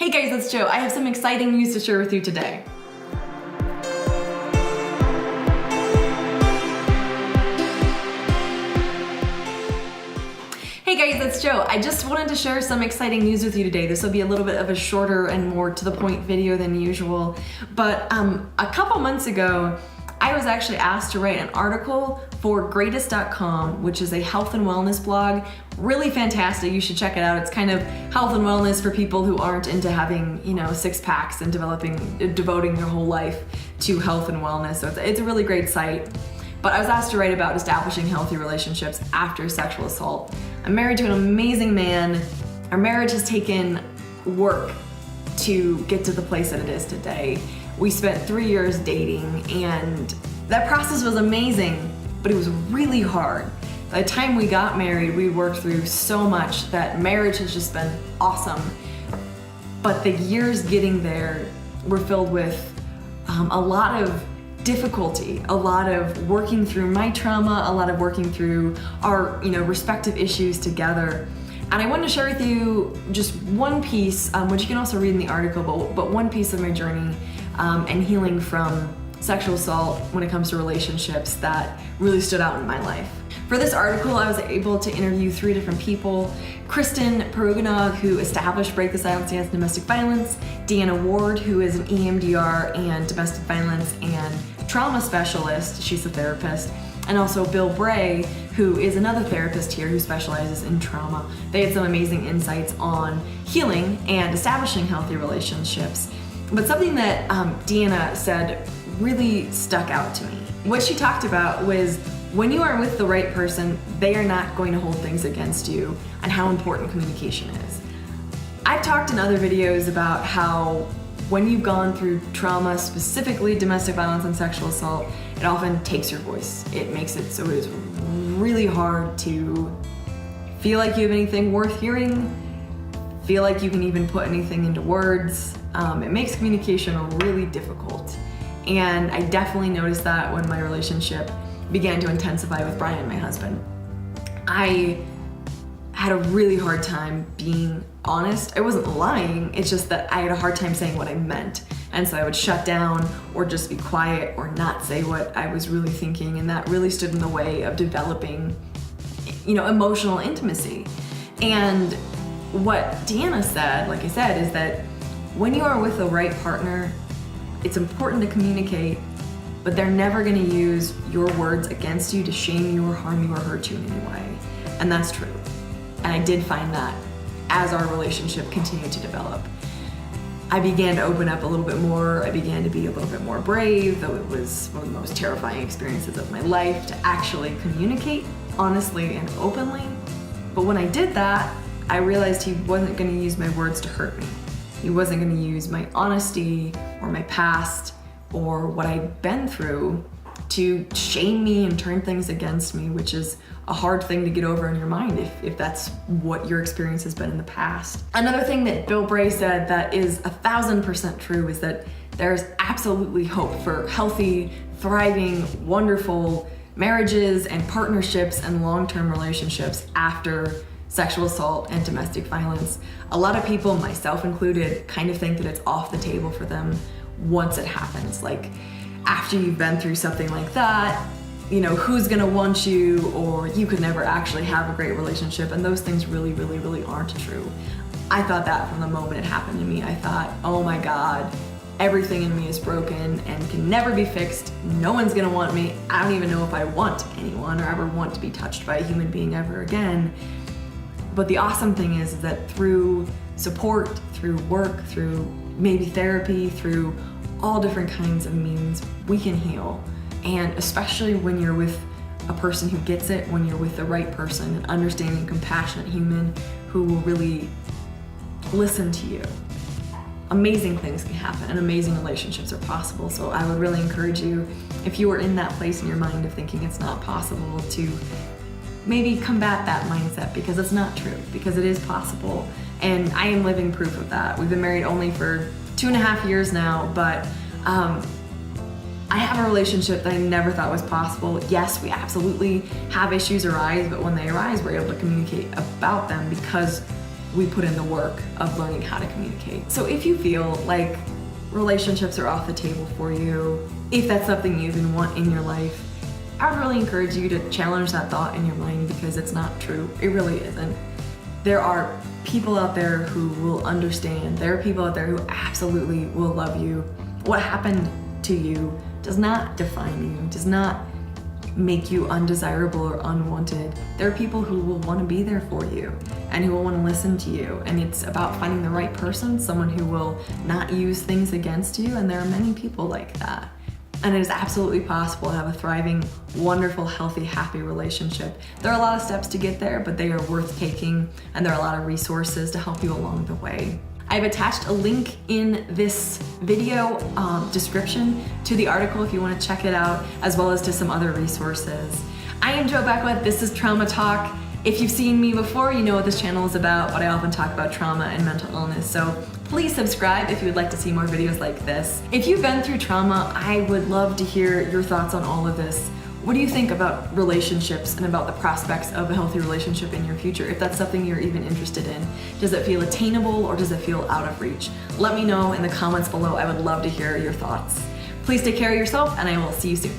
Hey guys, it's Jo. I have some exciting news to share with you today. Hey guys, it's Jo. I just wanted to share some exciting news with you today. This will be a little bit of a shorter and more to the point video than usual. But a couple months ago, I was actually asked to write an article for greatest.com, which is a health and wellness blog. Really fantastic. You should check it out. It's kind of health and wellness for people who aren't into having, six packs and devoting their whole life to health and wellness. So it's a really great site. But I was asked to write about establishing healthy relationships after sexual assault. I'm married to an amazing man. Our marriage has taken work to get to the place that it is today. We spent 3 years dating, and that process was amazing, but it was really hard. By the time we got married, we worked through so much that marriage has just been awesome. But the years getting there were filled with a lot of difficulty, a lot of working through my trauma, a lot of working through our respective issues together. And I wanted to share with you just one piece, which you can also read in the article, but one piece of my journey and healing from sexual assault when it comes to relationships that really stood out in my life. For this article, I was able to interview 3 different people: Kristen Peruganog, who established Break the Silence Against Domestic Violence; Deanna Ward, who is an EMDR and domestic violence and trauma specialist, she's a therapist; and also Bill Bray, who is another therapist here who specializes in trauma. They had some amazing insights on healing and establishing healthy relationships. But something that Deanna said really stuck out to me. What she talked about was, when you are with the right person, they are not going to hold things against you, and how important communication is. I've talked in other videos about how when you've gone through trauma, specifically domestic violence and sexual assault, it often takes your voice. It makes it so it is really hard to feel like you have anything worth hearing, feel like you can even put anything into words. It makes communication really difficult. And I definitely noticed that when my relationship began to intensify with Brian, my husband. I had a really hard time being honest. I wasn't lying, it's just that I had a hard time saying what I meant. And so I would shut down or just be quiet or not say what I was really thinking, and that really stood in the way of developing, emotional intimacy. And what Deanna said, like I said, is that when you are with the right partner, it's important to communicate, but they're never gonna use your words against you to shame you or harm you or hurt you in any way. And that's true. And I did find that as our relationship continued to develop. I began to open up a little bit more. I began to be a little bit more brave, though it was one of the most terrifying experiences of my life to actually communicate honestly and openly. But when I did that, I realized he wasn't gonna use my words to hurt me. He wasn't gonna use my honesty or my past or what I'd been through to shame me and turn things against me, which is a hard thing to get over in your mind if that's what your experience has been in the past. Another thing that Bill Bray said that is 1000% true is that there's absolutely hope for healthy, thriving, wonderful marriages and partnerships and long-term relationships after sexual assault and domestic violence. A lot of people, myself included, kind of think that it's off the table for them once it happens. Like, after you've been through something like that, who's gonna want you, or you could never actually have a great relationship, and those things really, really, really aren't true. I thought that from the moment it happened to me. I thought, oh my God, everything in me is broken and can never be fixed. No one's gonna want me. I don't even know if I want anyone or ever want to be touched by a human being ever again. But the awesome thing is that through support, through work, through maybe therapy, through all different kinds of means, we can heal. And especially when you're with a person who gets it, when you're with the right person, an understanding, compassionate human who will really listen to you, amazing things can happen and amazing relationships are possible. So I would really encourage you, if you are in that place in your mind of thinking it's not possible, to maybe combat that mindset, because it's not true, because it is possible. And I am living proof of that. We've been married only for 2.5 years now, but I have a relationship that I never thought was possible. Yes, we absolutely have issues arise, but when they arise, we're able to communicate about them because we put in the work of learning how to communicate. So if you feel like relationships are off the table for you, if that's something you even want in your life, I would really encourage you to challenge that thought in your mind, because it's not true. It really isn't. There are people out there who will understand. There are people out there who absolutely will love you. What happened to you does not define you, does not make you undesirable or unwanted. There are people who will want to be there for you and who will want to listen to you. And it's about finding the right person, someone who will not use things against you. And there are many people like that. And it is absolutely possible to have a thriving, wonderful, healthy, happy relationship. There are a lot of steps to get there, but they are worth taking, and there are a lot of resources to help you along the way. I've attached a link in this video description to the article if you want to check it out, as well as to some other resources. I am Jo Beckwith. This is Trauma Talk. If you've seen me before, you know what this channel is about, but I often talk about trauma and mental illness. So please subscribe if you would like to see more videos like this. If you've been through trauma, I would love to hear your thoughts on all of this. What do you think about relationships and about the prospects of a healthy relationship in your future? If that's something you're even interested in, does it feel attainable or does it feel out of reach? Let me know in the comments below. I would love to hear your thoughts. Please take care of yourself, and I will see you soon.